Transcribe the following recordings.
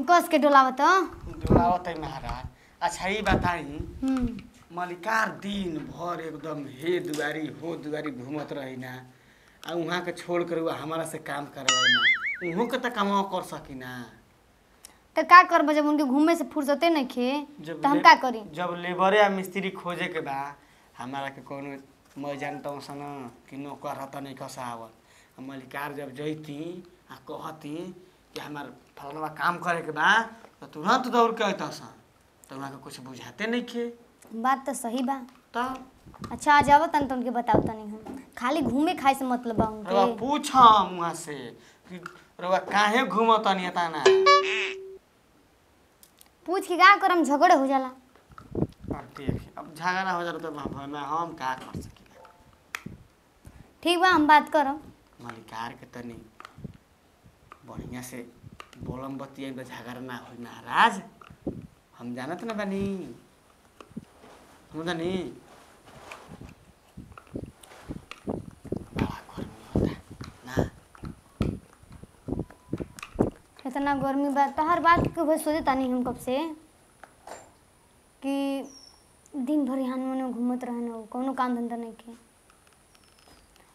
कस के डोलावत डोलावत है महाराज। अच्छा ये बताई मलिकार दिन भर एकदम हे दुआरी हो दुआरी घूमत रही ना आ वहाँ के छोड़ कर हमारा से काम करवाई ना उहों के त काम कर सकी ना तो का करब जब उनके घूमे से फुर्सते नहीं खे तो हम का करी। जब लेबरे या मिस्त्री खोजे के बा हमारा के कोनो मैं जानता हूँ सन कि नौकर रहता नहीं खसावत मलिकार जब जैती आ कहती कि हमार फलनवा काम करे के बा तो तुरंत दौड़ के अता सन तो वहाँ के कुछ बुझाते नहीं खे। बात तो सही बा। तो अच्छा आ जाओ तन तो उनके बताओ तनी हम खाली घूमे खाए से मतलब बा उनके। रवा पूछम वहाँ से कि रवा काहे घूमत नहीं आता ना पूछ के का करम झगड़े हो जाला। अब देख अब झगड़ा हो जाला तो हम का कर सकी। ठीक बा हम बात करम मलिकार के तनी बढ़िया से बोलम बतिया झगड़ा ना हो महाराज हम जानत ना बानी हम जानी बड़ा गर्मी होता ना इतना गर्मी बा तो हर बात के वही सोचे तानी हम कब से कि दिन भर यहाँ मने घूमत रहे ना कोनो काम धंधा नहीं के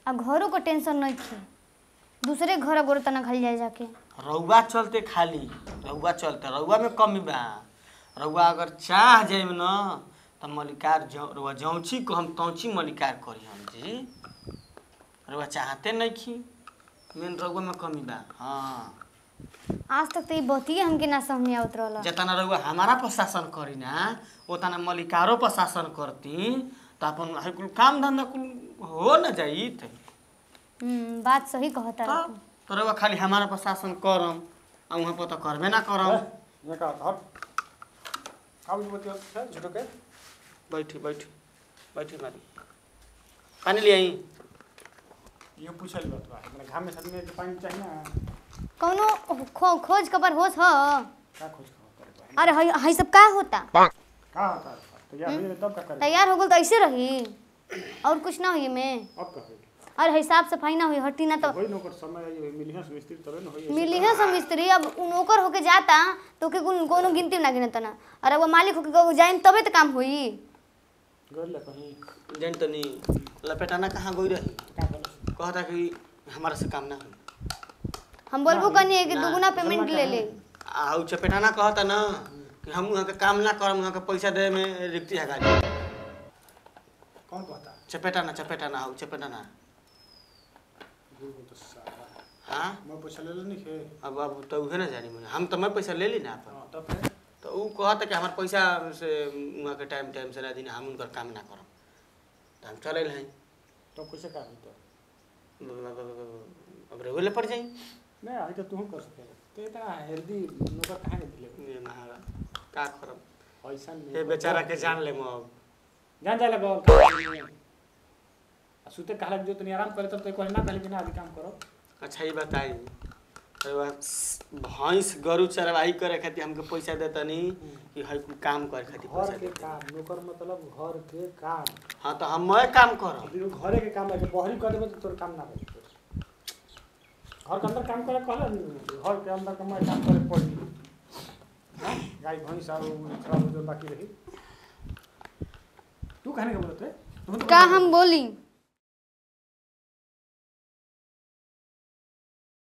आ घरों को टेंशन नहीं खे दूसरे घर गोर तना खाली जाए जाके रउआ चलते खाली रउआ चलते रउआ में कमी बा रउआ अगर चाह जाए न तो मलिकार रउआ जौची को हम तौची मलिकार करी हम जी रउआ चाहते नहीं खी मेन रउआ में कमी बा। हाँ आज तक तो ये बतिए हमके ना समझ में आवत रहला। जितना रउआ हमारा पर शासन करी ना उतना मलिकारों पर शासन करती तो अपन कुल काम धंधा कुल हो न जाई। बात सही कहता है तो रउआ खाली हमारा पर शासन करम आ वहाँ पर तो करबे ना करम। बैठी बैठी बैठी मारी पानी ले आई ये पूछल बात बा हमरा घाम में सदमे पानी चाहिए ना कौनो खोज खबर होस ह का खोज खबर। अरे हई सब का होता का होता तैयार हो तब का करे तैयार हो गल तो ऐसे रही और कुछ ना होई में अब का होई अरे हई साफ सफाई ना होई हटी ना तो कोई नौकर समय आई मिलिया से मिस्त्री तबे न होई मिली है सब मिस्त्री अब नौकर होके जाता तो के कोनो गिनती ना गिनता ना अरे वो मालिक होके जाइन तबे तो काम होई। गइल कहीं जान तनी लपेटाना कहाँ गई रही का करे कहता कि हमारा से काम ना हो हम बोलबो कनी है कि दुगुना पेमेंट ले ले आउ चपेटाना कहता ना कि हम वहाँ के काम ना करम वहाँ के पैसा दे में रिक्ति है गाड़ी कौन कहता चपेटाना चपेटाना आउ चपेटाना तो सारा हाँ मैं पैसा ले नहीं खे अब तो उहे ना जानी मुझे हम तो मैं पैसा ले ली ना अपन हां तब फिर तो वो कहता कि हमारे पैसा से वहाँ के टाइम से ना दिन हम उनकर काम ना करम तो हम चले हैं तो कैसे का होई तो अब रेगुलर पड़ जाई नहीं आई तो तू कर सके तो इतना हेल्दी नौकर कहां नहीं दिले ये महाराज का करम पैसा नहीं ये बेचारा के जान ले अब जान जाला बोल सुते कहला जो तनी आराम करे तब तो कोई ना कहले बिना अभी काम करो। अच्छा ये बताई भैंस गरु चरवाही करे खातिर हमके पैसा देता नहीं कि हई कुल काम करे खातिर घर पैसा के काम नौकर मतलब घर के काम। हाँ तो हम मैं काम करम अभी वो घरे के काम है बहरी कर देबे तो तोर काम ना होई घर के अंदर काम करे कहला घर के अंदर काम करे पड़ी हां गाय भैंस और खराब जो बाकी रही तू कहने के बोलते का हम बोली